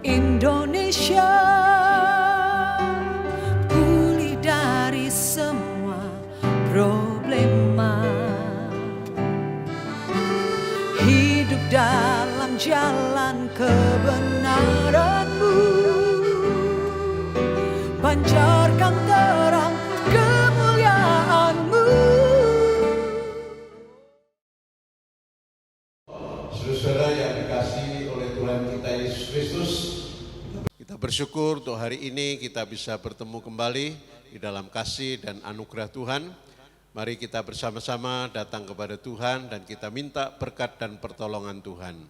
Indonesia pulih dari semua problema, hidup dalam jalan kebenaran-Mu, pancarkan terang kemuliaan-Mu. Saudara yang dikasihi oleh Tuhan kita Yesus Kristus, kita bersyukur untuk hari ini kita bisa bertemu kembali di dalam kasih dan anugerah Tuhan. Mari kita bersama-sama datang kepada Tuhan dan kita minta berkat dan pertolongan Tuhan.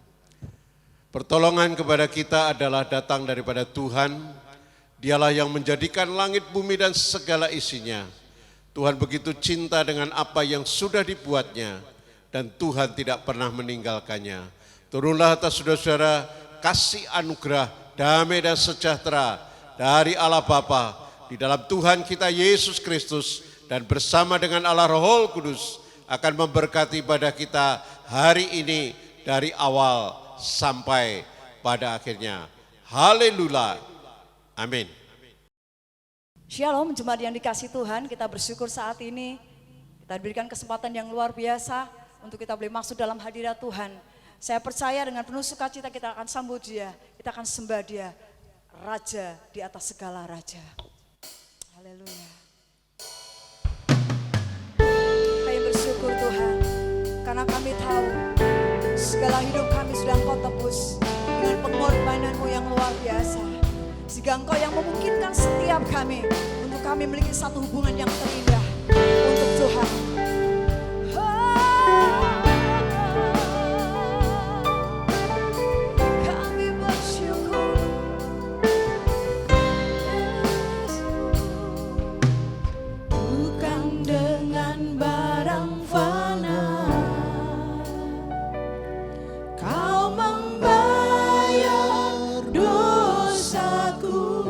Pertolongan kepada kita adalah datang daripada Tuhan. Dialah yang menjadikan langit, bumi dan segala isinya. Tuhan begitu cinta dengan apa yang sudah dibuatnya dan Tuhan tidak pernah meninggalkannya. Turunlah atas saudara-saudara kasih anugerah, damai dan sejahtera dari Allah Bapa di dalam Tuhan kita Yesus Kristus dan bersama dengan Allah Roh Kudus akan memberkati pada kita hari ini dari awal sampai pada akhirnya. Haleluya. Amin. Shalom, jemaat yang dikasih Tuhan, kita bersyukur saat ini kita diberikan kesempatan yang luar biasa untuk kita boleh masuk dalam hadirat Tuhan. Saya percaya dengan penuh sukacita kita akan sambut Dia, kita akan sembah Dia, Raja di atas segala raja. Haleluya. Kami bersyukur Tuhan, karena kami tahu segala hidup kami sudah Engkau tebus dengan pengorbanan-Mu yang luar biasa. Sehingga Engkau yang memungkinkan setiap kami untuk kami memiliki satu hubungan yang terindah untuk Tuhan. Dosaku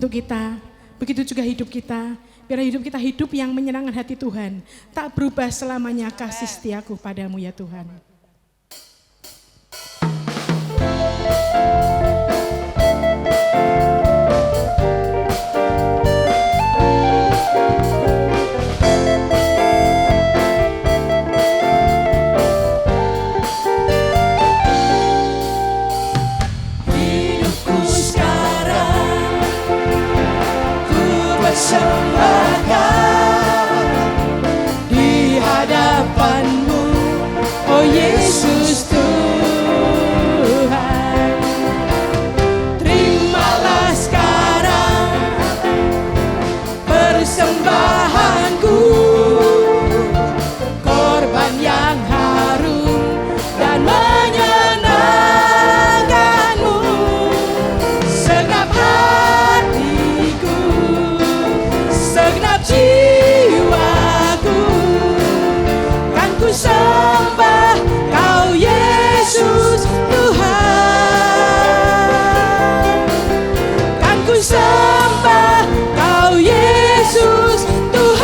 untuk kita. Begitu juga hidup kita. Biar hidup kita hidup yang menyenangkan hati Tuhan. Tak berubah selamanya kasih setiaku padamu ya Tuhan. Hidupku sekarang ku persembahkan di hadapan-Mu, oh Yesus Tuhan. Terimalah sekarang persembahanku, korban yang harum dan menyenangkan-Mu. Segenap hatiku, segenap jiwaku, kan ku sembah Kau Yesus Tuhan. Kan ku sembah Kau Yesus Tuhan.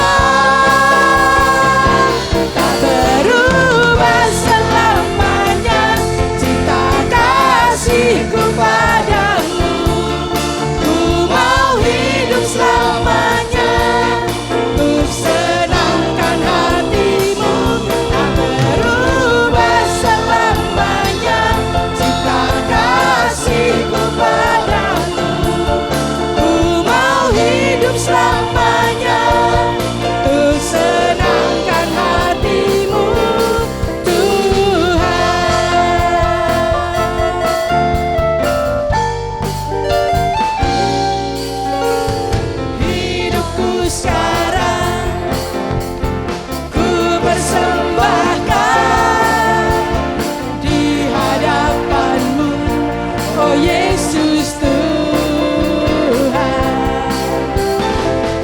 Tak berubah selamanya cinta kasihku padamu. Ku mau hidup selamanya untuk senangkan hatimu. Tak berubah selamanya cinta kasihku padamu. Ku mau hidup selamanya untuk senangkan hatimu, Tuhan. Hidupku sekarang ku persembahkan di hadapan-Mu, oh Yesus Tuhan.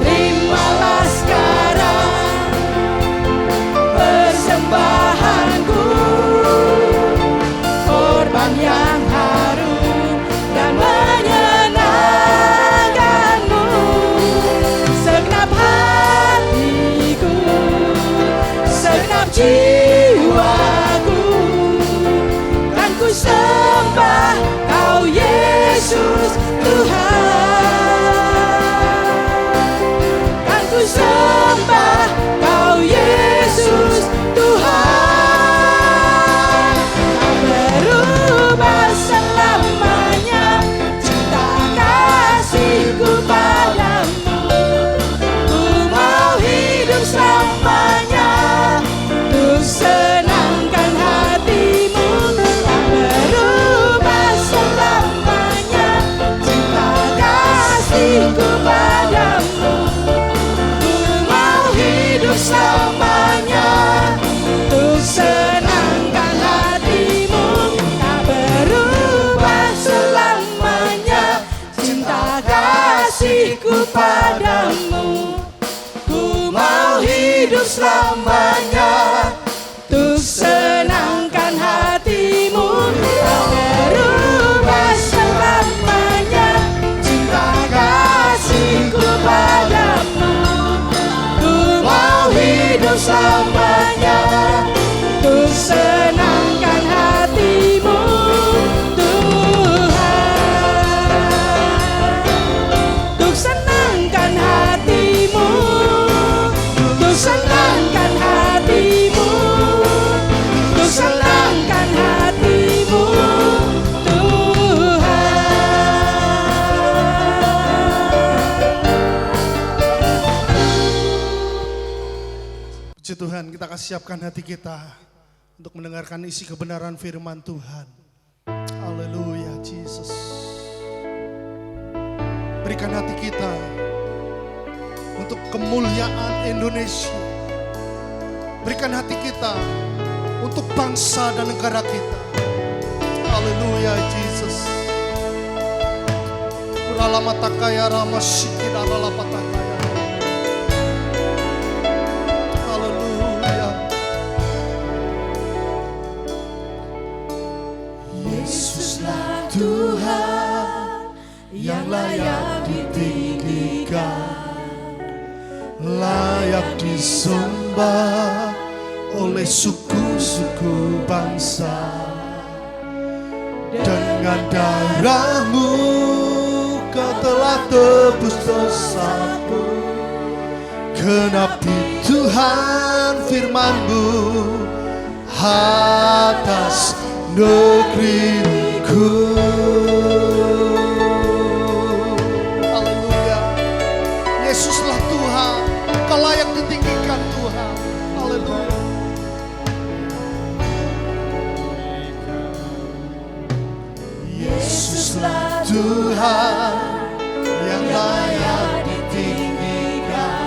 Terimalah sekarang persembahanku, korban yang harum dan menyenangkan-Mu. Segenap hatiku, segenap jiwaku, kan ku sembah Kau Yesus Tuhan. Kan ku sembah Kau Yesus Tuhan. Tak berubah selamanya cinta kasihku padamu. Ku mau hidup selamanya untuk senangkan hatimu. Tak berubah selamanya cinta kasihku padamu. Ku mau hidup selamanya untuk senangkan hatimu. Tak berubah selamanya cinta kasihku padamu. Ku mau hidup selamanya untuk senangkan hatimu. Tak berubah selamanya cinta kasihku padamu. Ku mau hidup selamanya untuk senangkan hatimu, Tuhan. Untuk senangkan hatimu, untuk senangkan hatimu, untuk senangkan hatimu, Tuhan. Puji Tuhan, kita akan siapkan hati kita untuk mendengarkan isi kebenaran firman Tuhan. Haleluya, Jesus. Berikan hati kita untuk kemuliaan Indonesia. Berikan hati kita untuk bangsa dan negara kita. Haleluya, Jesus. Uralamatakaya ramasiki daralapatakaya. Haleluya. Yesuslah Tuhan yang layak ditiru. layak disembah oleh suku-suku bangsa. Dengan darah-Mu Kau telah tebus dosaku. Genapi Tuhan firman-Mu atas negeriku. Haleluya. Yesuslah Tuhan, Kau layak ditinggikan Tuhan. Haleluya. Yesuslah Tuhan yang layak ditinggikan,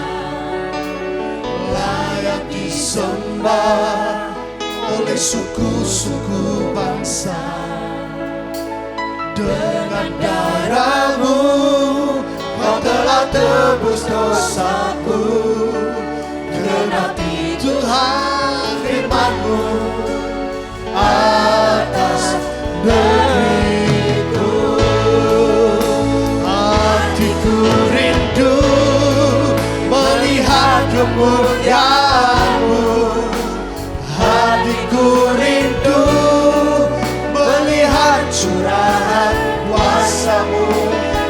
layak disembah oleh suku-suku bangsa. Dengan darah-Mu Kau telah tebus dosaku. Genapi Tuhan firman-Mu atas negeriku. Hatiku rindu melihat kemuliaan-Mu. Hatiku rindu melihat curahan kuasa-Mu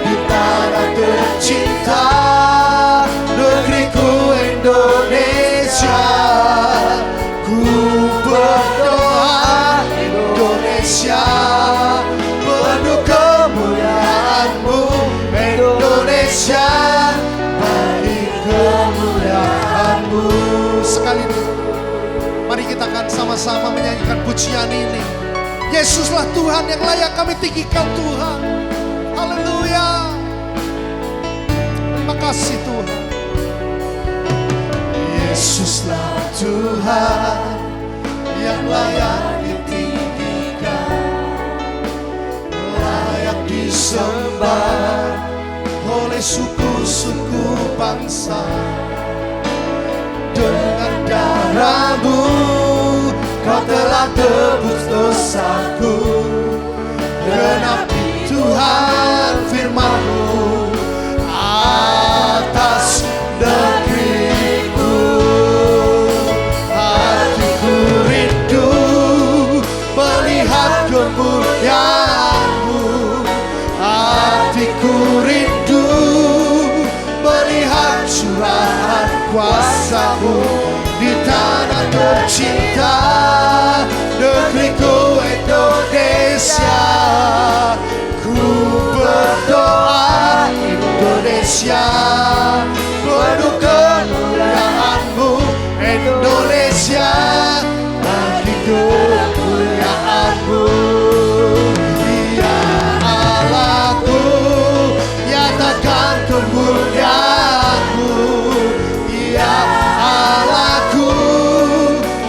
di tanah tercinta, negeriku Indonesia. Ku berdoa Indonesia penuh kemuliaan-Mu. Indonesia bagi kemuliaan-Mu. Sekali ini mari kita akan sama-sama menyanyikan pujian ini. Yesuslah Tuhan yang layak kami tinggikan Tuhan. Haleluya. Terima kasih Tuhan. Yesuslah Tuhan yang layak ditinggikan, layak disembah oleh suku-suku bangsa. Dengan darah-Mu Kau telah tebus dosaku. Genapi Tuhan firman-Mu atas negeriku. Hatiku rindu melihat kemuliaan-Mu. Hatiku rindu melihat curahan kuasa-Mu di tanah tercinta, negeriku Indonesia. Ku berdoa Indonesia penuh kemuliaan-Mu. Indonesia bagi kemuliaan-Mu. Ya Allahku, nyatakan kemuliaan-Mu. Ya Allahku,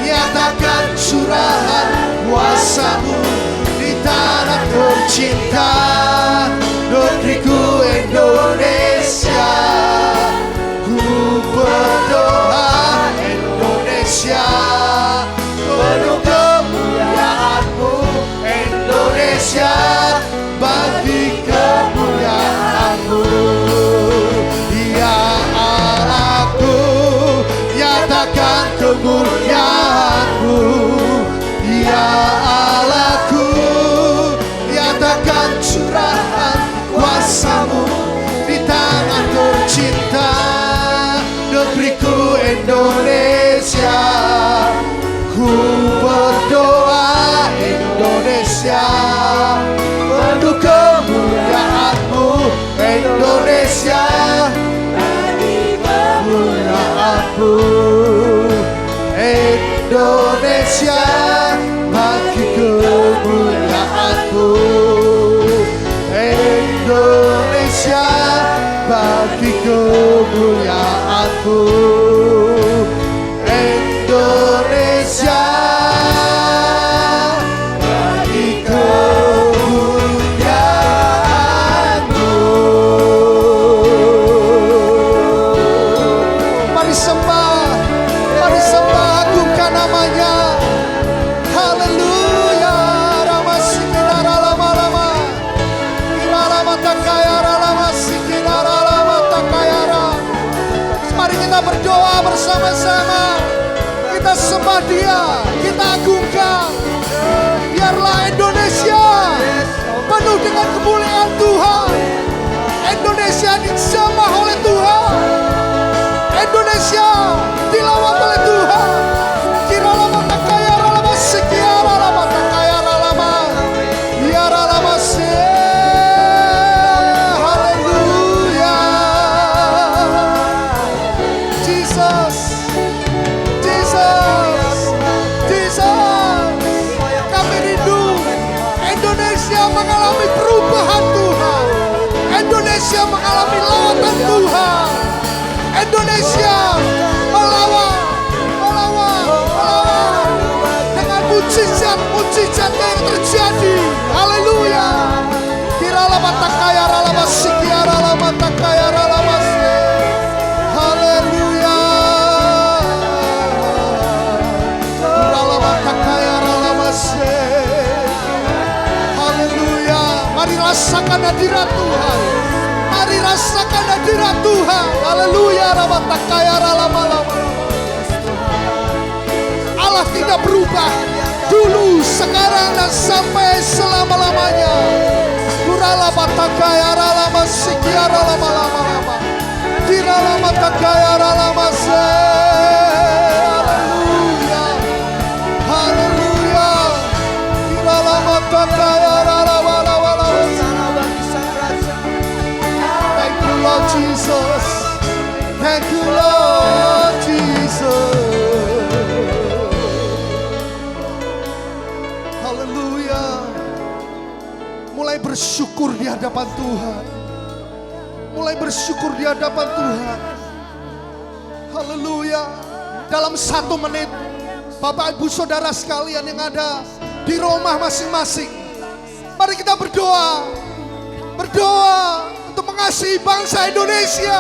nyatakan curahan kuasa-Mu di tanah tercinta, negeriku Indonesia. Ku berdoa Indonesia penuh kemuliaan-Mu. Indonesia bagi kemuliaan-Mu. Ya Allahku, nyatakan kemuliaan-Mu. Ya Allahku, nyatakan curahan kuasa-Mu di tanah tercinta, negeriku Indonesia. Ku berdoa Indonesia penuh kemuliaan-Mu. Indonesia bagi kemuliaan-Mu. Indonesia bagi kemuliaan-Mu. Indonesia bagi kemuliaan-Mu. Indonesia bagi kemuliaan-Mu. Mari sembah, agungkan namanya. Haleluya. Ramasikina lama-lama. Kira lama takaya, ramasikina lama takaya. Mari kita kita berdoa bersama-sama. Kita sembah Dia, kita agungkan. Biarlah Indonesia penuh dengan kemuliaan Tuhan. Indonesia dijamah oleh Tuhan. Indonesia dilawat oleh Tuhan. Kiralama takaya ralama sekiara lama takaya ralama. Biara lama se. Haleluya. Jesus. Jesus. Jesus. Kami rindu Indonesia mengalami perubahan Tuhan. Indonesia mengalami lawatan Tuhan. Indonesia melawan dengan mujizat yang terjadi. Haleluya. Kiralama takaya ralama sikiara lama takaya ralama se. Haleluya. Kiralama takaya ralama se. Haleluya. Mari rasakan hadirat Tuhan. Mari rasakan hadirat Tuhan. Haleluya. Allah tidak berubah dulu, sekarang dan sampai selama-lamanya. Kurala batakaya ralama sikiara lama-lama. Kiralama takaya ralama se. Haleluya. Haleluya. Kiralama takaya ralama. Thank you Lord Jesus. Thank you Lord Jesus. Haleluya. Mulai bersyukur di hadapan Tuhan. Mulai bersyukur di hadapan Tuhan. Haleluya. Dalam 1 menit, Bapak Ibu Saudara sekalian yang ada di rumah masing-masing, mari kita berdoa. Berdoa untuk mengasihi bangsa Indonesia.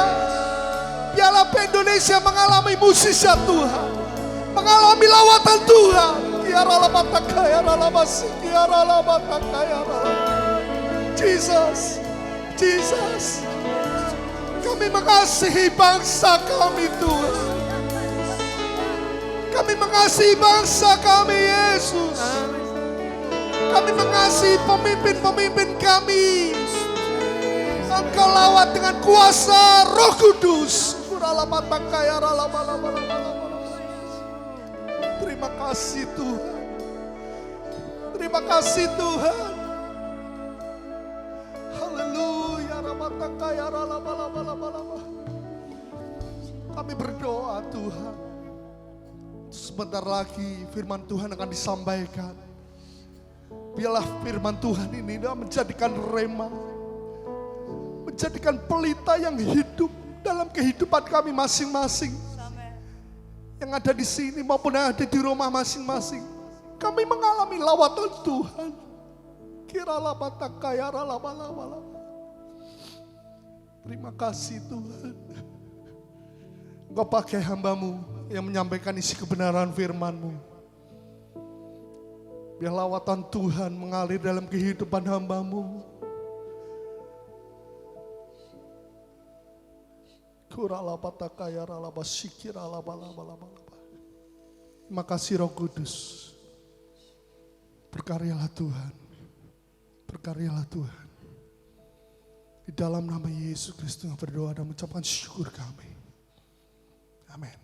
Biarlah Indonesia mengalami mukjizat Tuhan, mengalami lawatan Tuhan. Jesus, Jesus, kami mengasihi bangsa kami Tuhan. Kami mengasihi bangsa kami Yesus. Kami mengasihi pemimpin-pemimpin kami. Engkau lawat dengan kuasa Roh Kudus. Terima kasih Tuhan. Terima kasih Tuhan. Haleluya. Kami berdoa Tuhan. Sebentar lagi firman Tuhan akan disampaikan. Biarlah firman Tuhan ini menjadikan rema, menjadikan pelita yang hidup dalam kehidupan kami masing-masing. Yang ada di sini maupun yang ada di rumah masing-masing. Kami mengalami lawatan Tuhan. Terima kasih Tuhan. Engkau pakai hamba-Mu yang menyampaikan isi kebenaran firman-Mu. Biar lawatan Tuhan mengalir dalam kehidupan hamba-Mu. Terima kasih Roh Kudus. Berkaryalah Tuhan. Berkaryalah Tuhan. Di dalam nama Yesus Kristus berdoa dan mengucapkan syukur kami. Amin.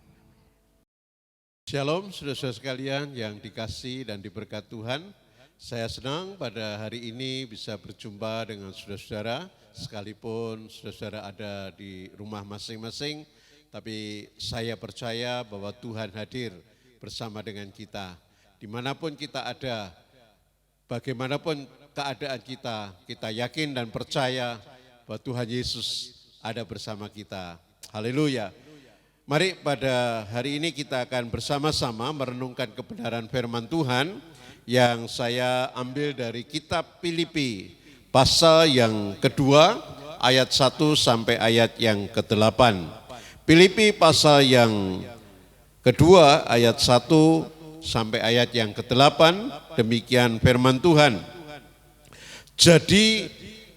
Shalom saudara-saudara sekalian yang dikasihi dan diberkati Tuhan. Saya senang pada hari ini bisa berjumpa dengan saudara-saudara, sekalipun saudara-saudara ada di rumah masing-masing, tapi saya percaya bahwa Tuhan hadir bersama dengan kita. Dimanapun kita ada, bagaimanapun keadaan kita, kita yakin dan percaya bahwa Tuhan Yesus ada bersama kita. Haleluya. Mari pada hari ini kita akan bersama-sama merenungkan kebenaran firman Tuhan yang saya ambil dari kitab Filipi pasal yang kedua ayat 1 sampai ayat yang ke-8. Filipi pasal yang kedua ayat 1 sampai ayat yang ke-8, demikian firman Tuhan. Jadi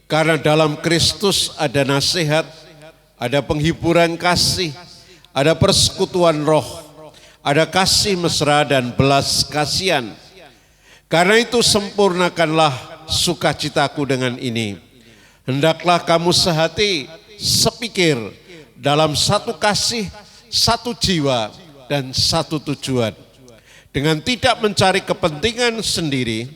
karena dalam Kristus ada nasihat, ada penghiburan kasih, ada persekutuan roh, ada kasih mesra dan belas kasihan. Karena itu sempurnakanlah sukacitaku dengan ini. Hendaklah kamu sehati, sepikir, dalam satu kasih, satu jiwa, dan satu tujuan. Dengan tidak mencari kepentingan sendiri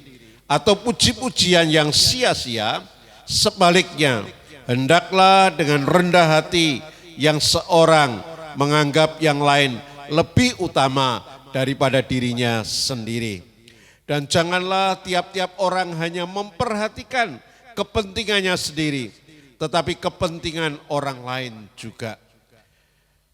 atau puji-pujian yang sia-sia, sebaliknya hendaklah dengan rendah hati yang seorang menganggap yang lain lebih utama daripada dirinya sendiri. Dan janganlah tiap-tiap orang hanya memperhatikan kepentingannya sendiri, tetapi kepentingan orang lain juga.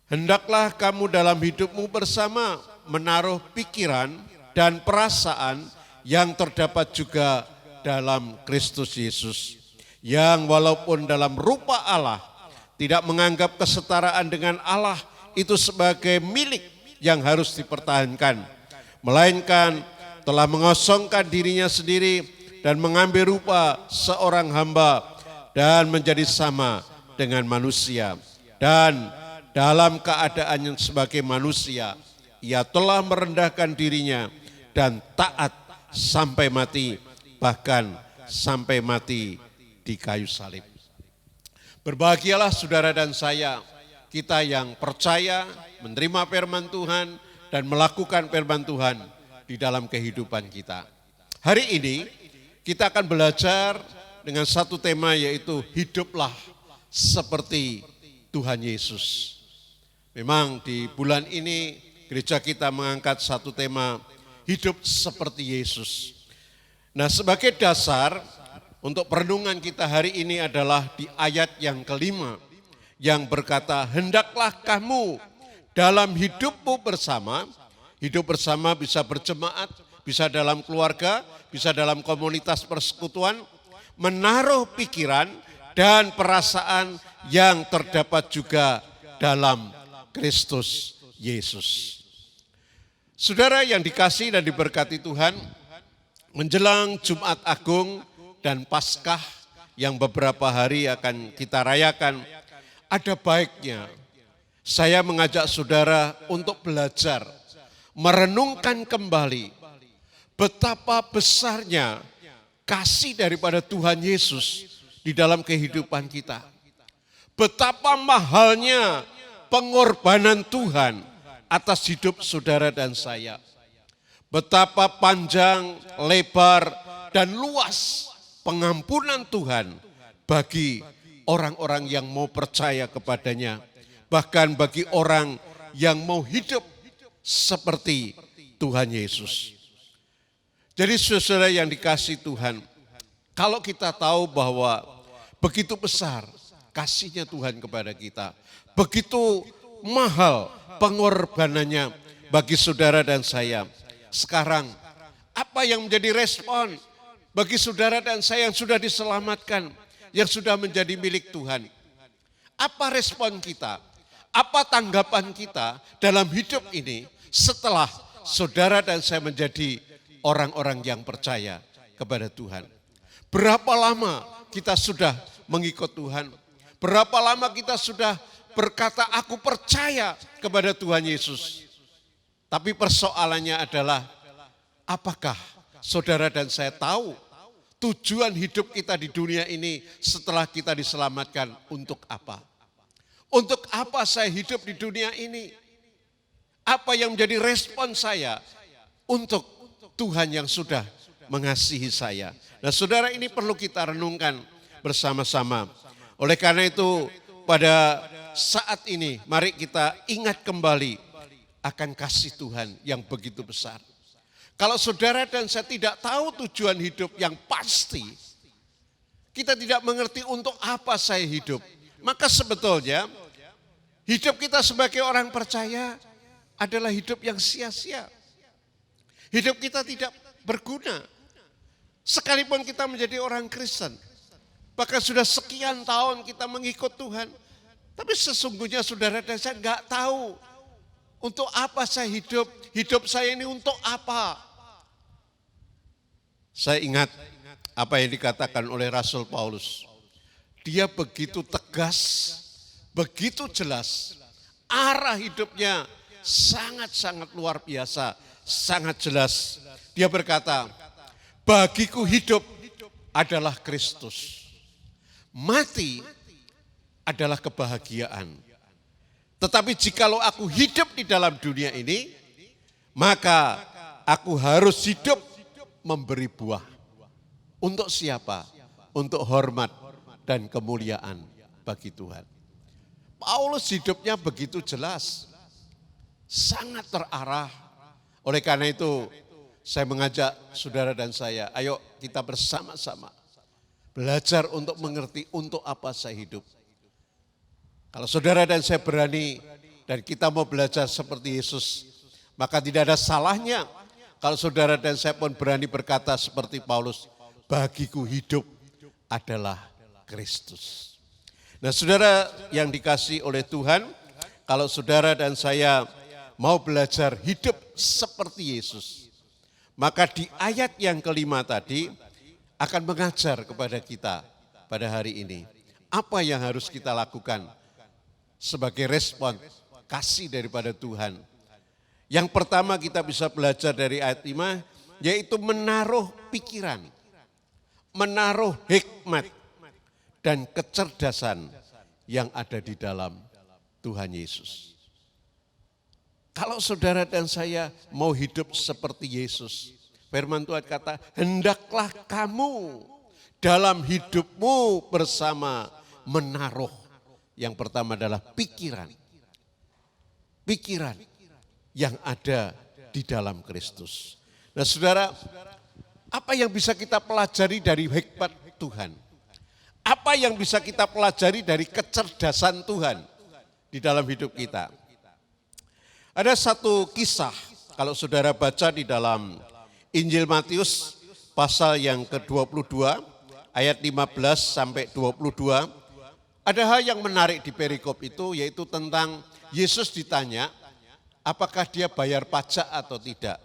Hendaklah kamu dalam hidupmu bersama menaruh pikiran dan perasaan yang terdapat juga dalam Kristus Yesus, yang walaupun dalam rupa Allah tidak menganggap kesetaraan dengan Allah itu sebagai milik yang harus dipertahankan, melainkan telah mengosongkan dirinya sendiri dan mengambil rupa seorang hamba dan menjadi sama dengan manusia. Dan dalam keadaan yang sebagai manusia, ia telah merendahkan dirinya dan taat sampai mati, bahkan sampai mati di kayu salib. Berbahagialah saudara dan saya, kita yang percaya, menerima firman Tuhan dan melakukan firman Tuhan di dalam kehidupan kita. Hari ini kita akan belajar dengan satu tema, yaitu hiduplah seperti Tuhan Yesus. Memang di bulan ini gereja kita mengangkat satu tema, hidup seperti Yesus. Nah, sebagai dasar untuk perenungan kita hari ini adalah di ayat yang kelima yang berkata, hendaklah kamu dalam hidupmu bersama. Hidup bersama bisa berjemaat, bisa dalam keluarga, bisa dalam komunitas persekutuan, menaruh pikiran dan perasaan yang terdapat juga dalam Kristus Yesus. Saudara yang dikasihi dan diberkati Tuhan, menjelang Jumat Agung dan Paskah yang beberapa hari akan kita rayakan, ada baiknya saya mengajak saudara untuk belajar, merenungkan kembali betapa besarnya kasih daripada Tuhan Yesus di dalam kehidupan kita. Betapa mahalnya pengorbanan Tuhan atas hidup saudara dan saya. Betapa panjang, lebar, dan luas pengampunan Tuhan bagi orang-orang yang mau percaya kepadanya. Bahkan bagi orang yang mau hidup seperti Tuhan Yesus. Jadi saudara yang dikasihi Tuhan, kalau kita tahu bahwa begitu besar kasihnya Tuhan kepada kita, begitu mahal pengorbanannya bagi saudara dan saya. Sekarang apa yang menjadi respon bagi saudara dan saya yang sudah diselamatkan, yang sudah menjadi milik Tuhan? Apa respon kita? Apa tanggapan kita dalam hidup ini setelah saudara dan saya menjadi orang-orang yang percaya kepada Tuhan? Berapa lama kita sudah mengikut Tuhan? Berapa lama kita sudah berkata, aku percaya kepada Tuhan Yesus? Tapi persoalannya adalah, apakah saudara dan saya tahu tujuan hidup kita di dunia ini setelah kita diselamatkan untuk apa? Untuk apa saya hidup di dunia ini? Apa yang menjadi respon saya untuk Tuhan yang sudah mengasihi saya? Nah, saudara, ini perlu kita renungkan bersama-sama. Oleh karena itu, pada saat ini mari kita ingat kembali akan kasih Tuhan yang begitu besar. Kalau saudara dan saya tidak tahu tujuan hidup yang pasti, kita tidak mengerti untuk apa saya hidup, maka sebetulnya hidup kita sebagai orang percaya adalah hidup yang sia-sia. Hidup kita tidak berguna. Sekalipun kita menjadi orang Kristen, bahkan sudah sekian tahun kita mengikut Tuhan, tapi sesungguhnya saudara dan saya enggak tahu untuk apa saya hidup. Hidup saya ini untuk apa? Saya ingat apa yang dikatakan oleh Rasul Paulus. Dia begitu tegas, begitu jelas arah hidupnya sangat-sangat luar biasa, sangat jelas. Dia berkata, bagiku hidup adalah Kristus, mati adalah kebahagiaan. Tetapi jikalau aku hidup di dalam dunia ini, maka aku harus hidup memberi buah. Untuk siapa? Untuk hormat dan kemuliaan bagi Tuhan. Paulus hidupnya begitu jelas, sangat terarah. Oleh karena itu saya mengajak saudara dan saya, ayo kita bersama-sama belajar untuk mengerti untuk apa saya hidup. Kalau saudara dan saya berani dan kita mau belajar seperti Yesus, maka tidak ada salahnya kalau saudara dan saya pun berani berkata seperti Paulus, bagiku hidup adalah Kristus. Nah saudara yang dikasihi oleh Tuhan, kalau saudara dan saya mau belajar hidup seperti Yesus, maka di ayat yang kelima tadi akan mengajar kepada kita pada hari ini. Apa yang harus kita lakukan sebagai respon kasih daripada Tuhan. Yang pertama kita bisa belajar dari ayat 5, yaitu menaruh pikiran, menaruh hikmat dan kecerdasan yang ada di dalam Tuhan Yesus. Kalau saudara dan saya mau hidup seperti Yesus, firman Tuhan kata, hendaklah kamu dalam hidupmu bersama menaruh. Yang pertama adalah pikiran. Pikiran yang ada di dalam Kristus. Nah saudara, apa yang bisa kita pelajari dari hikmat Tuhan? Apa yang bisa kita pelajari dari kecerdasan Tuhan di dalam hidup kita? Ada satu kisah, kalau saudara baca di dalam Injil Matius pasal yang ke-22 ayat 15 sampai 22, ada hal yang menarik di perikop itu, yaitu tentang Yesus ditanya apakah dia bayar pajak atau tidak.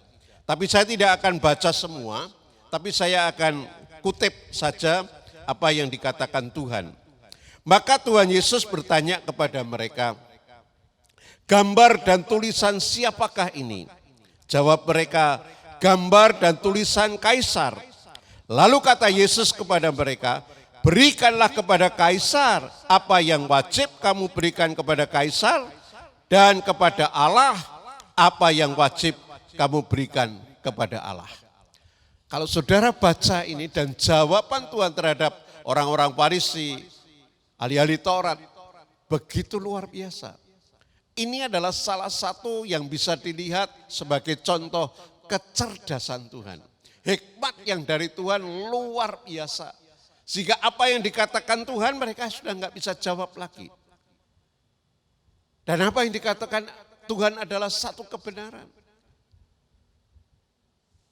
Tapi saya tidak akan baca semua, tapi saya akan kutip saja apa yang dikatakan Tuhan. Maka Tuhan Yesus bertanya kepada mereka, gambar dan tulisan siapakah ini? Jawab mereka, gambar dan tulisan Kaisar. Lalu kata Yesus kepada mereka, berikanlah kepada Kaisar apa yang wajib kamu berikan kepada Kaisar, dan kepada Allah apa yang wajib kamu berikan kepada Allah. Kalau saudara baca ini dan jawaban Tuhan terhadap orang-orang Farisi, ahli-ahli Taurat, begitu luar biasa. Ini adalah salah satu yang bisa dilihat sebagai contoh kecerdasan Tuhan. Hikmat yang dari Tuhan luar biasa. Sehingga apa yang dikatakan Tuhan mereka sudah nggak bisa jawab lagi. Dan apa yang dikatakan Tuhan adalah satu kebenaran.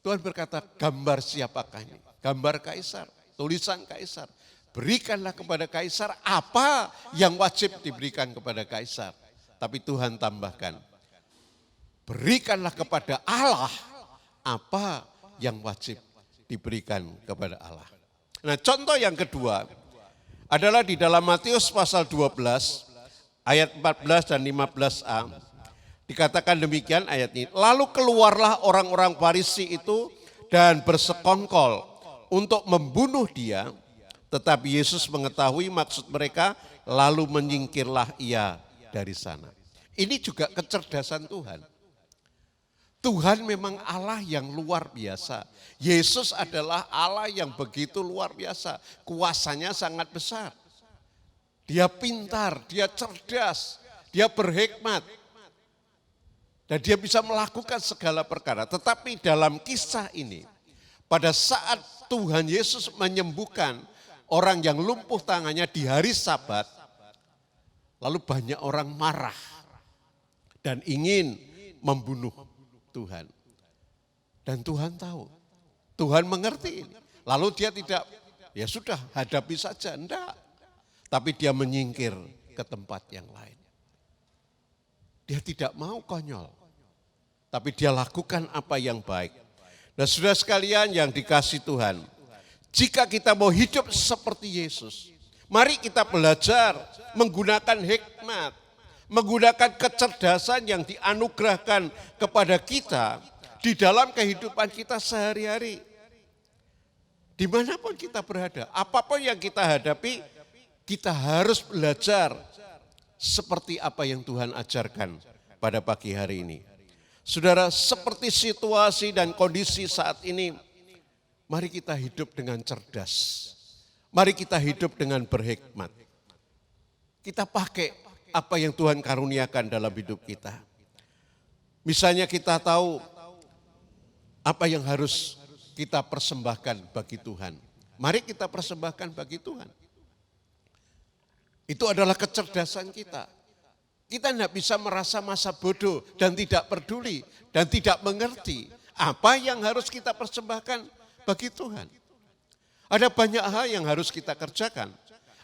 Tuhan berkata, gambar siapakah ini? Gambar Kaisar, tulisan Kaisar. Berikanlah kepada Kaisar apa yang wajib diberikan kepada Kaisar. Tapi Tuhan tambahkan, berikanlah kepada Allah apa yang wajib diberikan kepada Allah. Nah contoh yang kedua adalah di dalam Matius pasal 12 ayat 14 dan 15a. Dikatakan demikian ayat ini, lalu keluarlah orang-orang Farisi itu dan bersekongkol untuk membunuh dia, tetapi Yesus mengetahui maksud mereka, lalu menyingkirlah ia dari sana. Ini juga kecerdasan Tuhan. Tuhan memang Allah yang luar biasa. Yesus adalah Allah yang begitu luar biasa. Kuasanya sangat besar. Dia pintar, dia cerdas, dia berhikmat. Dan dia bisa melakukan segala perkara. Tetapi dalam kisah ini, pada saat Tuhan Yesus menyembuhkan orang yang lumpuh tangannya di hari Sabat, lalu banyak orang marah dan ingin membunuh Tuhan. Dan Tuhan tahu, Tuhan mengerti ini. Lalu dia tidak, ya sudah hadapi saja, enggak. Tapi dia menyingkir ke tempat yang lain. Dia tidak mau konyol. Tapi dia lakukan apa yang baik. Nah saudara sekalian yang dikasihi Tuhan, jika kita mau hidup seperti Yesus, mari kita belajar menggunakan hikmat, menggunakan kecerdasan yang dianugerahkan kepada kita di dalam kehidupan kita sehari-hari. Dimanapun kita berada, apapun yang kita hadapi, kita harus belajar seperti apa yang Tuhan ajarkan pada pagi hari ini. Saudara, seperti situasi dan kondisi saat ini, mari kita hidup dengan cerdas. Mari kita hidup dengan berhikmat. Kita pakai apa yang Tuhan karuniakan dalam hidup kita. Misalnya kita tahu apa yang harus kita persembahkan bagi Tuhan. Mari kita persembahkan bagi Tuhan. Itu adalah kecerdasan kita. Kita tidak bisa merasa masa bodoh dan tidak peduli dan tidak mengerti apa yang harus kita persembahkan bagi Tuhan. Ada banyak hal yang harus kita kerjakan.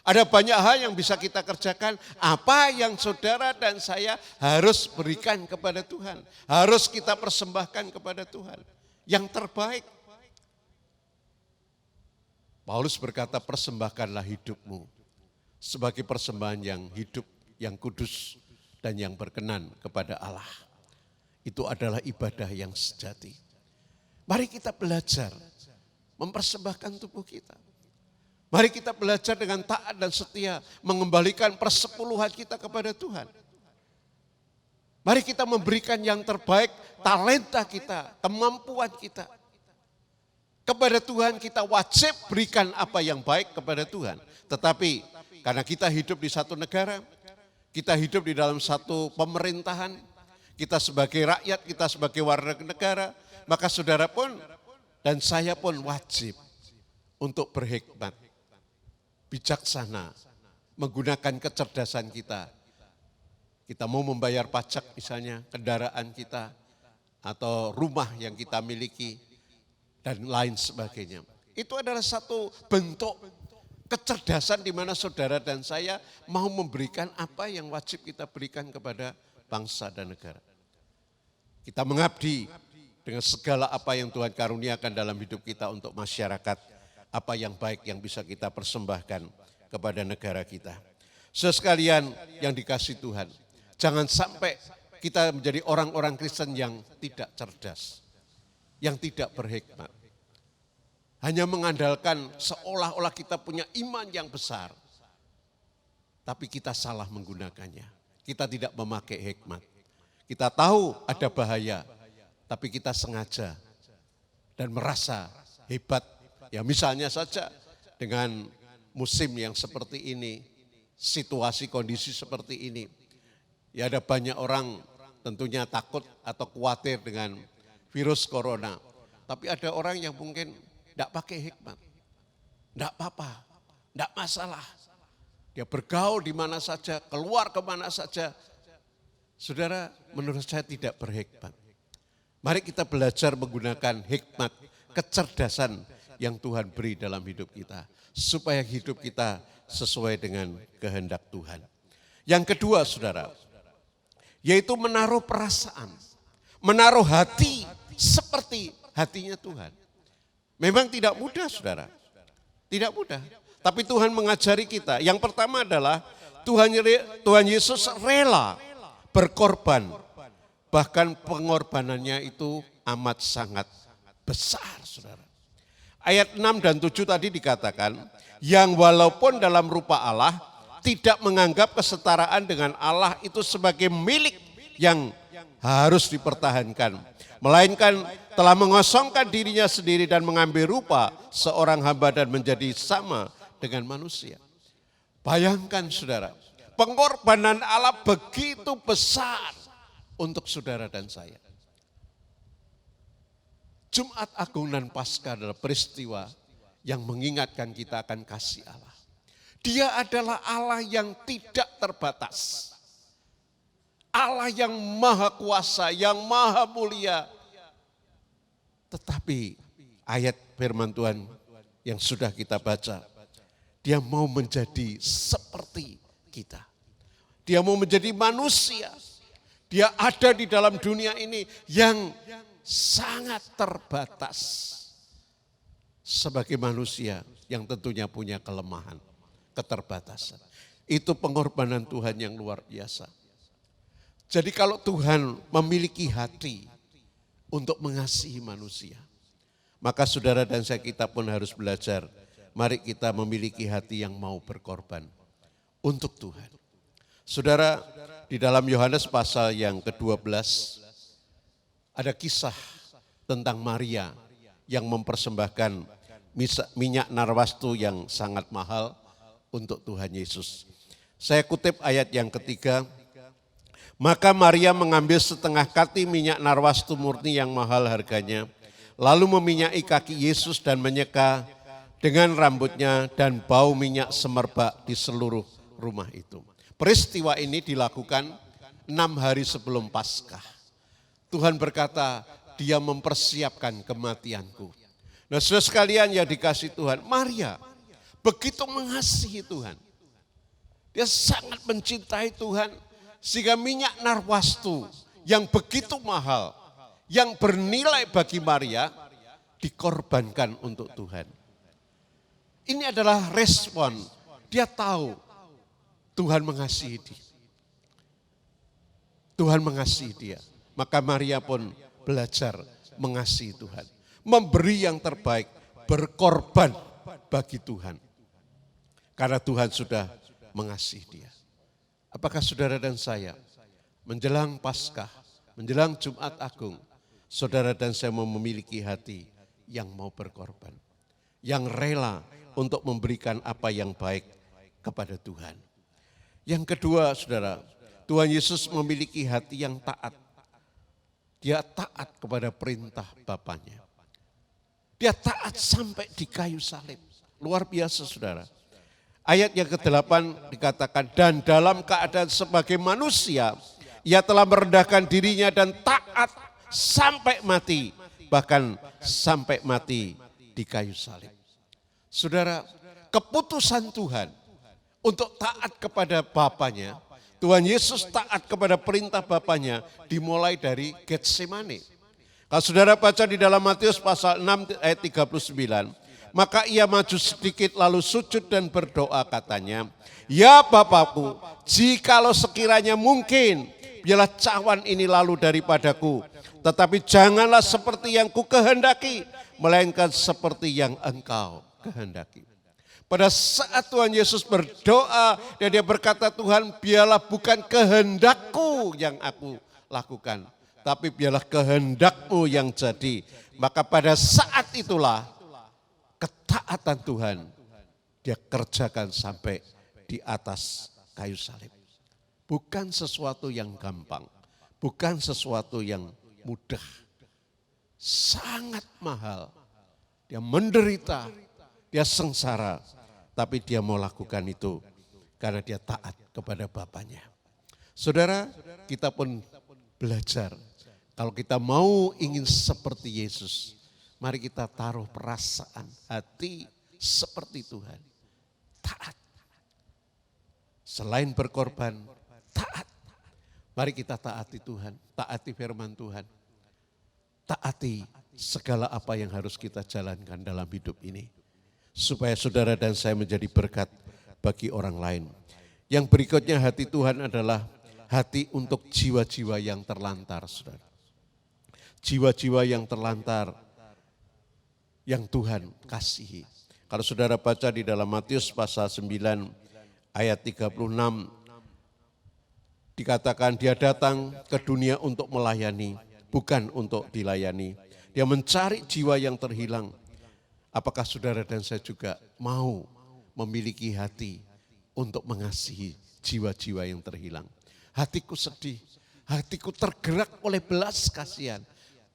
Ada banyak hal yang bisa kita kerjakan, apa yang saudara dan saya harus berikan kepada Tuhan. Harus kita persembahkan kepada Tuhan. Yang terbaik. Paulus berkata, persembahkanlah hidupmu sebagai persembahan yang hidup, yang kudus, dan yang berkenan kepada Allah. Itu adalah ibadah yang sejati. Mari kita belajar mempersembahkan tubuh kita. Mari kita belajar dengan taat dan setia mengembalikan persepuluhan kita kepada Tuhan. Mari kita memberikan yang terbaik, talenta kita, kemampuan kita. Kepada Tuhan kita wajib berikan apa yang baik kepada Tuhan. Tetapi karena kita hidup di satu negara, kita hidup di dalam satu pemerintahan, kita sebagai rakyat, kita sebagai warga negara, maka saudara pun dan saya pun wajib untuk berhikmat, bijaksana, menggunakan kecerdasan kita. Kita mau membayar pajak misalnya, kendaraan kita, atau rumah yang kita miliki, dan lain sebagainya. Itu adalah satu bentuk kecerdasan di mana saudara dan saya mau memberikan apa yang wajib kita berikan kepada bangsa dan negara. Kita mengabdi dengan segala apa yang Tuhan karuniakan dalam hidup kita untuk masyarakat. Apa yang baik yang bisa kita persembahkan kepada negara kita. Sekalian yang dikasihi Tuhan, jangan sampai kita menjadi orang-orang Kristen yang tidak cerdas, yang tidak berhikmat. Hanya mengandalkan seolah-olah kita punya iman yang besar, tapi kita salah menggunakannya. Kita tidak memakai hikmat. Kita tahu ada bahaya, tapi kita sengaja dan merasa hebat. Ya misalnya saja dengan musim yang seperti ini, situasi kondisi seperti ini. Ya ada banyak orang tentunya takut atau khawatir dengan virus corona. Tapi ada orang yang mungkin tidak pakai hikmat. Tidak apa-apa, tidak masalah. Dia bergaul di mana saja, keluar kemana saja. Saudara, menurut saya tidak berhikmat. Mari kita belajar menggunakan hikmat, kecerdasan yang Tuhan beri dalam hidup kita. Supaya hidup kita sesuai dengan kehendak Tuhan. Yang kedua saudara, yaitu menaruh perasaan. Menaruh hati seperti hatinya Tuhan. Memang tidak mudah saudara. Tidak mudah. Tapi Tuhan mengajari kita. Yang pertama adalah Tuhan Yesus rela berkorban. Bahkan pengorbanannya itu amat sangat besar saudara. Ayat 6 dan 7 tadi dikatakan, yang walaupun dalam rupa Allah, tidak menganggap kesetaraan dengan Allah itu sebagai milik yang harus dipertahankan. Melainkan telah mengosongkan dirinya sendiri dan mengambil rupa seorang hamba dan menjadi sama dengan manusia. Bayangkan saudara, pengorbanan Allah begitu besar untuk saudara dan saya. Jumat Agung dan Paskah adalah peristiwa yang mengingatkan kita akan kasih Allah. Dia adalah Allah yang tidak terbatas. Allah yang maha kuasa, yang maha mulia. Tetapi ayat firman Tuhan yang sudah kita baca, dia mau menjadi seperti kita. Dia mau menjadi manusia. Dia ada di dalam dunia ini yang sangat terbatas sebagai manusia yang tentunya punya kelemahan, keterbatasan. Itu pengorbanan Tuhan yang luar biasa. Jadi kalau Tuhan memiliki hati untuk mengasihi manusia, maka saudara dan saya kita pun harus belajar. Mari kita memiliki hati yang mau berkorban untuk Tuhan. Saudara, di dalam Yohanes pasal yang ke-12 ada kisah tentang Maria yang mempersembahkan minyak narwastu yang sangat mahal untuk Tuhan Yesus. Saya kutip ayat yang ketiga. Maka Maria mengambil setengah kati minyak narwastu murni yang mahal harganya, lalu meminyaki kaki Yesus dan menyeka dengan rambutnya, dan bau minyak semerbak di seluruh rumah itu. Peristiwa ini dilakukan 6 hari sebelum Paskah. Tuhan berkata, dia mempersiapkan kematianku. Nah, saudara sekalian yang dikasihi Tuhan, Maria begitu mengasihi Tuhan. Dia sangat mencintai Tuhan, sehingga minyak narwastu yang begitu mahal, yang bernilai bagi Maria, dikorbankan untuk Tuhan. Ini adalah respon, dia tahu Tuhan mengasihi dia. Tuhan mengasihi dia, maka Maria pun belajar mengasihi Tuhan. Memberi yang terbaik, berkorban bagi Tuhan. Karena Tuhan sudah mengasihi dia. Apakah saudara dan saya menjelang Paskah, menjelang Jumat Agung, saudara dan saya memiliki hati yang mau berkorban, yang rela untuk memberikan apa yang baik kepada Tuhan. Yang kedua, saudara, Tuhan Yesus memiliki hati yang taat. Dia taat kepada perintah Bapanya. Dia taat sampai di kayu salib. Luar biasa, saudara. Ayat yang ke-8 dikatakan, dan dalam keadaan sebagai manusia, ia telah merendahkan dirinya dan taat sampai mati, bahkan sampai mati di kayu salib. Saudara, keputusan Tuhan untuk taat kepada Bapanya, Tuhan Yesus taat kepada perintah Bapanya dimulai dari Getsemani. Kalau saudara baca di dalam Matius pasal 6 ayat 39, maka ia maju sedikit lalu sujud dan berdoa katanya, ya Bapakku, jikalau sekiranya mungkin, biarlah cawan ini lalu daripadaku. Tetapi janganlah seperti yang ku kehendaki, melainkan seperti yang Engkau kehendaki. Pada saat Tuhan Yesus berdoa dan dia berkata, Tuhan biarlah bukan kehendakku yang aku lakukan, tapi biarlah kehendakmu yang jadi. Maka pada saat itulah ketaatan Tuhan dia kerjakan sampai di atas kayu salib. Bukan sesuatu yang gampang, bukan sesuatu yang mudah. Sangat mahal. Dia menderita, dia sengsara, tapi dia mau lakukan itu karena dia taat kepada Bapanya. Saudara, kita pun belajar. Kalau kita mau ingin seperti Yesus, mari kita taruh perasaan, hati seperti Tuhan. Taat. Selain berkorban, taat. Mari kita taati Tuhan, taati firman Tuhan. Taati segala apa yang harus kita jalankan dalam hidup ini. Supaya saudara dan saya menjadi berkat bagi orang lain. Yang berikutnya hati Tuhan adalah hati untuk jiwa-jiwa yang terlantar, saudara. Jiwa-jiwa yang terlantar, yang Tuhan kasihi. Kalau saudara baca di dalam Matius pasal 9 ayat 36, dikatakan dia datang ke dunia untuk melayani, bukan untuk dilayani. Dia mencari jiwa yang terhilang. Apakah saudara dan saya juga mau memiliki hati untuk mengasihi jiwa-jiwa yang terhilang? Hatiku sedih, hatiku tergerak oleh belas kasihan.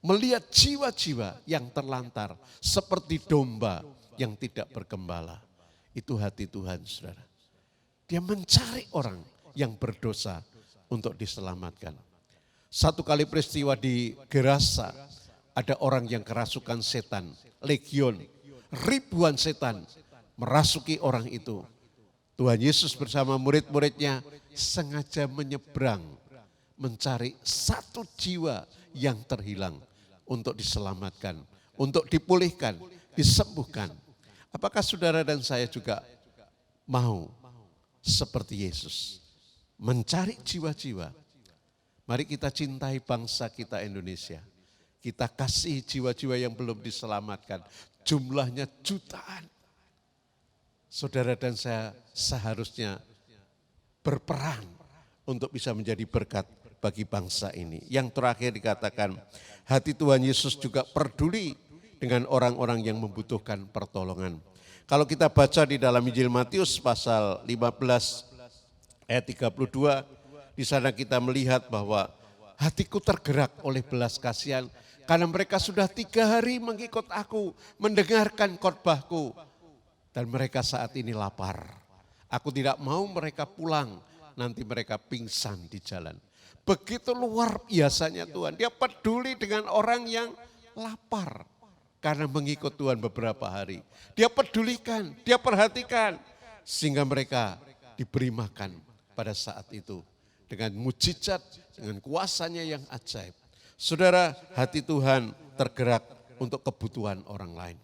Melihat jiwa-jiwa yang terlantar seperti domba yang tidak bergembala. Itu hati Tuhan, saudara. Dia mencari orang yang berdosa untuk diselamatkan. Satu kali peristiwa di Gerasa, ada orang yang kerasukan setan, legion, ribuan setan merasuki orang itu. Tuhan Yesus bersama murid-muridnya sengaja menyeberang, mencari satu jiwa yang terhilang untuk diselamatkan, untuk dipulihkan, disembuhkan. Apakah saudara dan saya juga mau seperti Yesus, mencari jiwa-jiwa, Mari kita cintai bangsa kita Indonesia. Kita kasih jiwa-jiwa yang belum diselamatkan. Jumlahnya jutaan. Saudara dan saya seharusnya berperan untuk bisa menjadi berkat bagi bangsa ini. Yang terakhir dikatakan, hati Tuhan Yesus juga peduli dengan orang-orang yang membutuhkan pertolongan. Kalau kita baca di dalam Injil Matius pasal 15 ayat 32, di sana kita melihat bahwa hatiku tergerak oleh belas kasihan karena mereka sudah 3 hari mengikut aku, mendengarkan khotbahku. Dan mereka saat ini lapar. Aku tidak mau mereka pulang, nanti mereka pingsan di jalan. Begitu luar biasanya Tuhan. Dia peduli dengan orang yang lapar karena mengikut Tuhan beberapa hari. Dia pedulikan, dia perhatikan sehingga mereka diberi makan pada saat itu. Dengan mujizat, dengan kuasanya yang ajaib. Saudara, hati Tuhan tergerak untuk kebutuhan orang lain.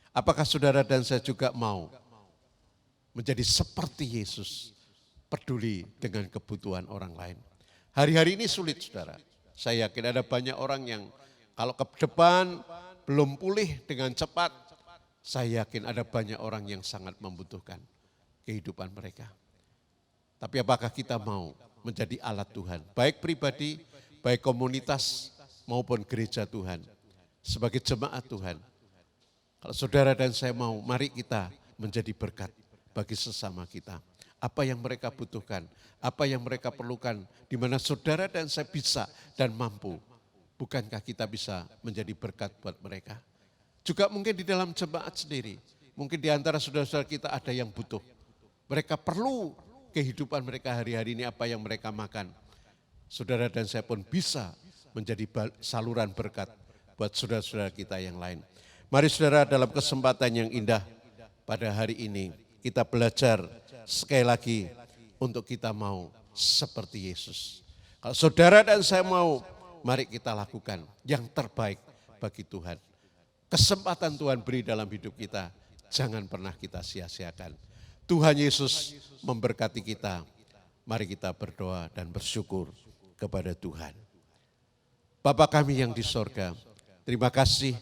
Apakah saudara dan saya juga mau menjadi seperti Yesus, peduli dengan kebutuhan orang lain? Hari-hari ini sulit saudara. Saya yakin ada banyak orang yang kalau ke depan belum pulih dengan cepat, saya yakin ada banyak orang yang sangat membutuhkan kehidupan mereka. Tapi apakah kita mau menjadi alat Tuhan, baik pribadi, baik komunitas maupun gereja Tuhan, sebagai jemaat Tuhan. Kalau saudara dan saya mau, mari kita menjadi berkat bagi sesama kita. Apa yang mereka butuhkan, apa yang mereka perlukan, di mana saudara dan saya bisa dan mampu. Bukankah kita bisa menjadi berkat buat mereka? Juga mungkin di dalam jemaat sendiri, mungkin di antara saudara-saudara kita ada yang butuh. Mereka perlu kehidupan mereka hari-hari ini, apa yang mereka makan. Saudara dan saya pun bisa menjadi saluran berkat buat saudara-saudara kita yang lain. Mari saudara, dalam kesempatan yang indah pada hari ini kita belajar sekali lagi untuk kita mau seperti Yesus. Kalau saudara dan saya mau, mari kita lakukan yang terbaik bagi Tuhan. Kesempatan Tuhan beri dalam hidup kita, jangan pernah kita sia-siakan. Tuhan Yesus memberkati kita. Mari kita berdoa dan bersyukur kepada Tuhan. Bapa kami yang di sorga, terima kasih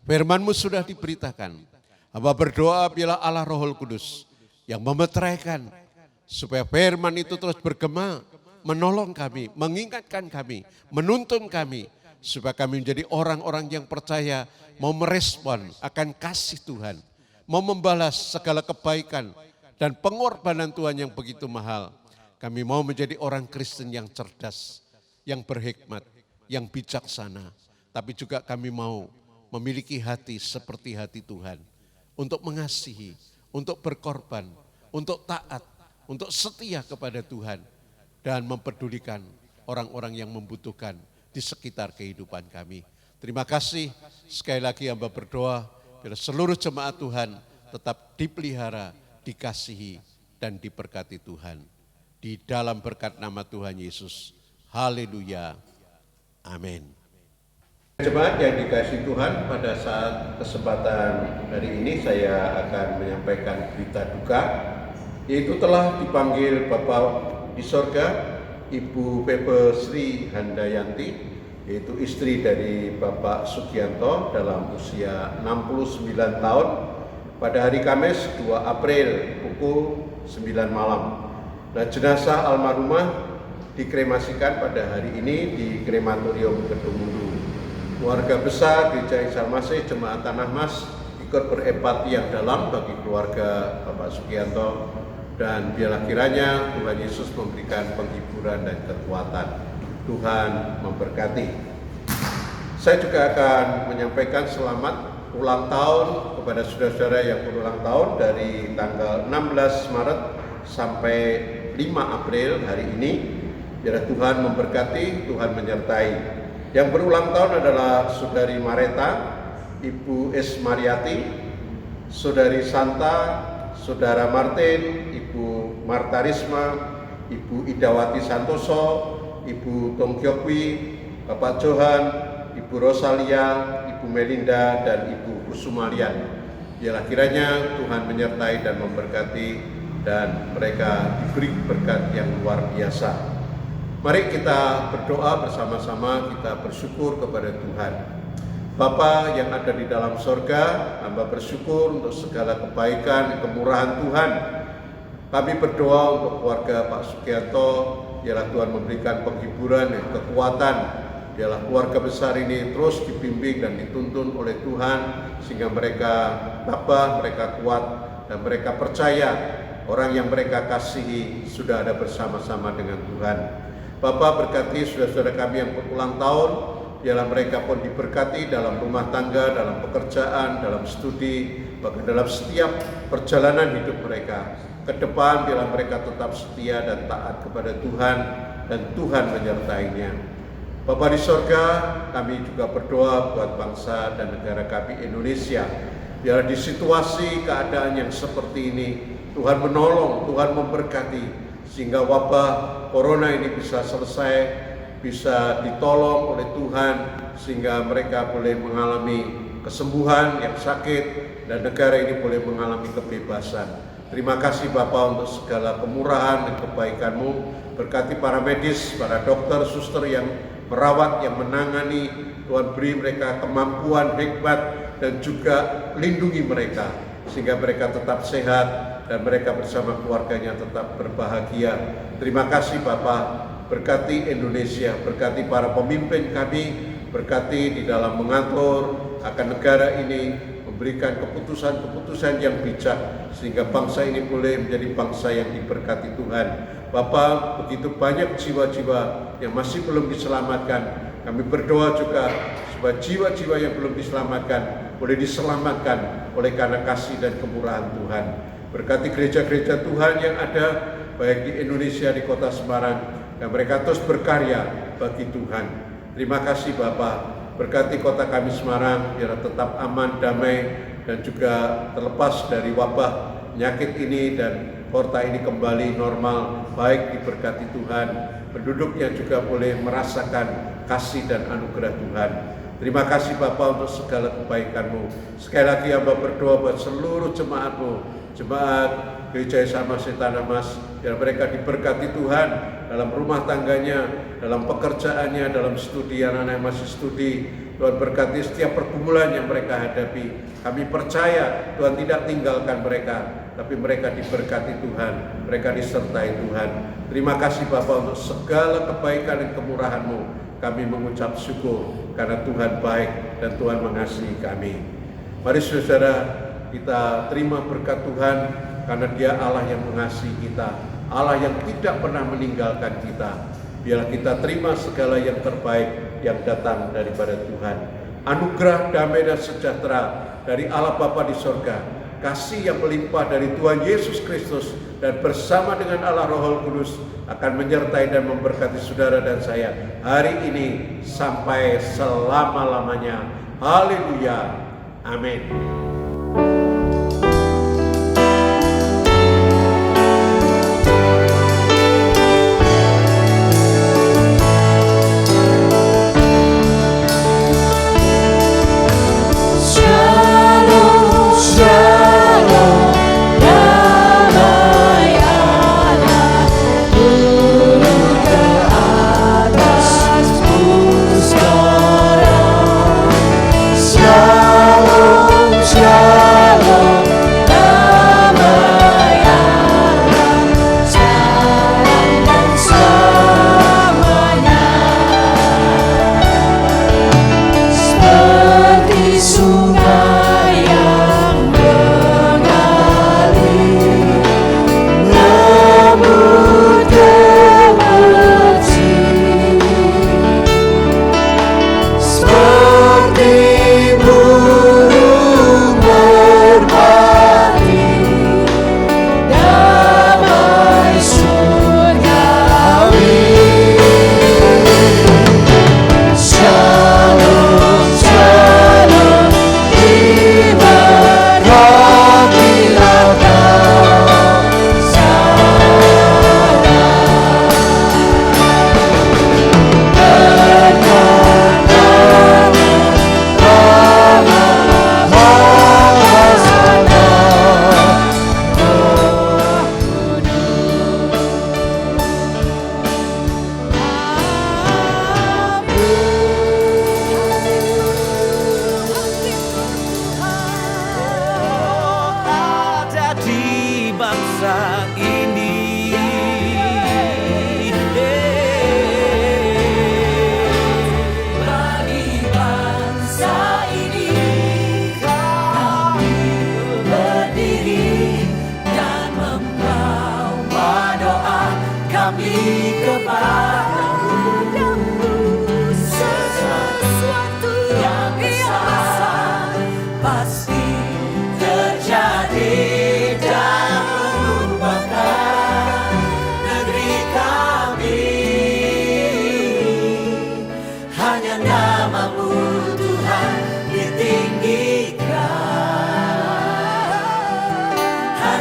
firman-Mu sudah diberitakan. Hamba berdoa biarlah Allah Roh Kudus yang memeteraikan supaya firman itu terus bergema, menolong kami, mengingatkan kami, menuntun kami, supaya kami menjadi orang-orang yang percaya, mau merespon akan kasih Tuhan, mau membalas segala kebaikan dan pengorbanan Tuhan yang begitu mahal. Kami mau menjadi orang Kristen yang cerdas, yang berhikmat, yang bijaksana, tapi juga kami mau memiliki hati seperti hati Tuhan, untuk mengasihi, untuk berkorban, untuk taat, untuk setia kepada Tuhan, dan mempedulikan orang-orang yang membutuhkan di sekitar kehidupan kami. Terima kasih, sekali lagi hamba berdoa, biar seluruh jemaat Tuhan tetap dipelihara, dikasihi, dan diberkati Tuhan. Di dalam berkat nama Tuhan Yesus, haleluya, amin. Jemaat yang dikasihi Tuhan, pada saat kesempatan hari ini saya akan menyampaikan berita duka, yaitu telah dipanggil Bapak di sorga, Ibu Pepe Sri Handayanti, yaitu istri dari Bapak Sugianto dalam usia 69 tahun, pada hari Kamis 2 April pukul 9 malam. Nah, jenazah almarhumah dikremasikan pada hari ini di krematorium Kedungulu. Keluarga besar Gereja Isa Masih Jemaat Tanah Mas ikut berempati yang dalam bagi keluarga Bapak Sugianto, dan biarlah kiranya Tuhan Yesus memberikan penghiburan dan kekuatan. Tuhan memberkati. Saya juga akan menyampaikan selamat ulang tahun kepada saudara-saudara yang berulang tahun dari tanggal 16 Maret sampai 5 April hari ini. Biarlah Tuhan memberkati, Tuhan menyertai. Yang berulang tahun adalah Saudari Mareta, Ibu Es Mariati, Saudari Santa, Saudara Martin, Ibu Marta Risma, Ibu Idawati Santoso, Ibu Tong Kyokwi, Bapak Johan, Ibu Rosalia, Ibu Melinda, dan Ibu Kusumalian. Biarlah kiranya Tuhan menyertai dan memberkati, dan mereka diberi berkat yang luar biasa. Mari kita berdoa bersama-sama, kita bersyukur kepada Tuhan. Bapa yang ada di dalam sorga, hamba bersyukur untuk segala kebaikan, kemurahan Tuhan. Kami berdoa untuk keluarga Pak Sugianto, biarlah Tuhan memberikan penghiburan dan kekuatan. Biarlah keluarga besar ini terus dibimbing dan dituntun oleh Tuhan, sehingga mereka tabah, mereka kuat, dan mereka percaya orang yang mereka kasihi sudah ada bersama-sama dengan Tuhan. Bapa, berkati saudara-saudara kami yang berulang tahun, biarlah mereka pun diberkati dalam rumah tangga, dalam pekerjaan, dalam studi, bahkan dalam setiap perjalanan hidup mereka. Ke depan biarlah mereka tetap setia dan taat kepada Tuhan, dan Tuhan menyertainya. Bapa di sorga, kami juga berdoa buat bangsa dan negara kami Indonesia. Biar di situasi keadaan yang seperti ini, Tuhan menolong, Tuhan memberkati, sehingga wabah corona ini bisa selesai, bisa ditolong oleh Tuhan, sehingga mereka boleh mengalami kesembuhan yang sakit, dan negara ini boleh mengalami kebebasan. Terima kasih Bapa untuk segala kemurahan dan kebaikan-Mu. Berkati para medis, para dokter, suster yang merawat, yang menangani. Tuhan beri mereka kemampuan, hikmat, dan juga lindungi mereka, sehingga mereka tetap sehat dan mereka bersama keluarganya tetap berbahagia. Terima kasih Bapa. Berkati Indonesia, berkati para pemimpin kami, berkati di dalam mengatur akan negara ini, memberikan keputusan-keputusan yang bijak, sehingga bangsa ini boleh menjadi bangsa yang diberkati Tuhan. Bapa, begitu banyak jiwa-jiwa yang masih belum diselamatkan. Kami berdoa juga supaya jiwa-jiwa yang belum diselamatkan boleh diselamatkan oleh karena kasih dan kemurahan Tuhan. Berkati gereja-gereja Tuhan yang ada baik di Indonesia, di kota Semarang, dan mereka terus berkarya bagi Tuhan. Terima kasih Bapa. Berkati kota kami Semarang, biar tetap aman, damai, dan juga terlepas dari wabah penyakit ini, dan kota ini kembali normal, baik diberkati Tuhan. Penduduknya juga boleh merasakan kasih dan anugerah Tuhan. Terima kasih Bapa untuk segala kebaikan-Mu. Sekali lagi hamba berdoa buat seluruh jemaat-Mu, jemaat Gereja Sama Setana Mas, biar mereka diberkati Tuhan dalam rumah tangganya, dalam pekerjaannya, dalam studi, anak-anak yang masih studi. Tuhan berkati setiap pergumulan yang mereka hadapi. Kami percaya Tuhan tidak tinggalkan mereka, tapi mereka diberkati Tuhan, mereka disertai Tuhan. Terima kasih Bapa untuk segala kebaikan dan kemurahan-Mu. Kami mengucap syukur karena Tuhan baik dan Tuhan mengasihi kami. Mari saudara, kita terima berkat Tuhan, karena Dia Allah yang mengasihi kita, Allah yang tidak pernah meninggalkan kita. Biarlah kita terima segala yang terbaik yang datang daripada Tuhan. Anugerah, damai, dan sejahtera dari Allah Bapa di sorga, kasih yang melimpah dari Tuhan Yesus Kristus, dan bersama dengan Allah Roh Kudus akan menyertai dan memberkati saudara dan saya hari ini sampai selama-lamanya. Haleluya. Amin.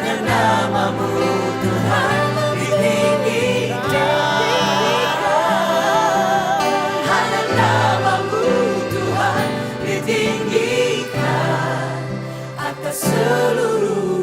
hanya namamu Tuhan ditinggikan, hanya namamu Tuhan ditinggikan atas seluruh